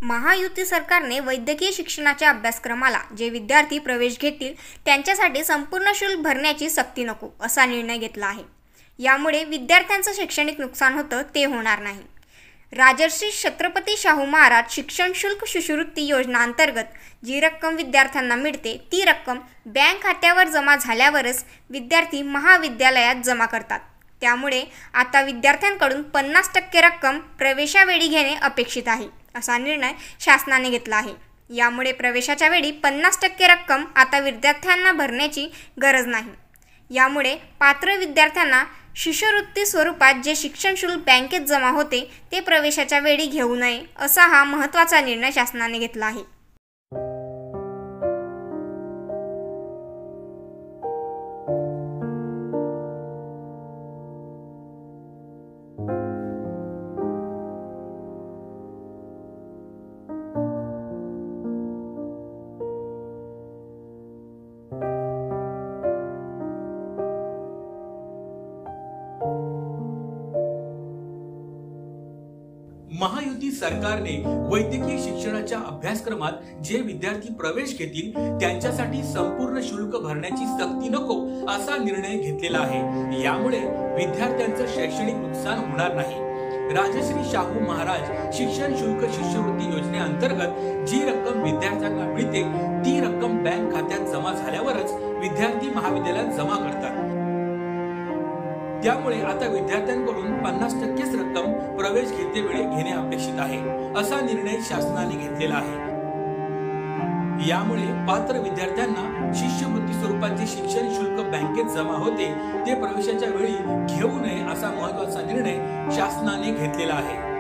महायुती सरकारने वैद्यकीय शिक्षणाच्या अभ्यासक्रमाला जे विद्यार्थी प्रवेश घेतील त्यांच्यासाठी संपूर्ण शुल्क भरण्याची सक्ती नको असा निर्णय घेतला आहे। यामुळे विद्यार्थ्यांचं शैक्षणिक नुकसान होतं ते होणार नाही। राजर्षी छत्रपती शाहू महाराज शिक्षण शुल्क शिष्यवृत्ती योजना अंतर्गत जी रक्कम विद्यार्थ्यांना मिळते ती रक्कम बँक खात्यावर जमा झाल्यावरच विद्यार्थी महाविद्यालयात जमा करतात। त्यामुळे आता विद्यार्थ्यांकडून 50% रक्कम प्रवेशावेळी घेणे अपेक्षित आहे असा निर्णय शासनाने घेतला आहे। यामुळे प्रवेशाच्या वेळी 50% रक्कम आता विद्यार्थ्यांना भरण्याची गरज नाही। यामुळे पात्र विद्यार्थ्यांना शिष्यवृत्ती स्वरूपात जे शिक्षण शुल्क बँकेत जमा होते ते प्रवेशाच्या वेळी घेऊ नये असा हा महत्त्वाचा निर्णय शासनाने घेतला आहे। महायुती सरकारने वैद्यकीय शिक्षणाच्या अभ्यासक्रमात जे विद्यार्थी प्रवेश घेतील त्यांच्यासाठी संपूर्ण शुल्क भरण्याची सक्ती नको असा निर्णय घेतलेला आहे। यामुळे विद्यार्थ्यांचं शैक्षणिक नुकसान होणार नाही। राजश्री शाहू महाराज शिक्षण शुल्क शिष्यवृत्ती योजनेअंतर्गत जी रक्कम विद्यार्थ्यांना मिळते ती रक्कम बँक खात्यात जमा झाल्यावरच विद्यार्थी महाविद्यालयात जमा करतात। त्यामुळे आता विद्यार्थ्यांकडून 50%च रक्कम प्रवेश घेतेवेळी घेणे अपेक्षित आहे असा निर्णय शासनाने घेतलेला आहे। यामुळे पात्र विद्यार्थ्यांना शिष्यवृत्ती स्वरूपाचे शिक्षण शुल्क बँकेत जमा होते ते प्रवेशाच्या वेळी घेऊ नये असा महत्त्वाचा निर्णय शासनाने घेतलेला आहे।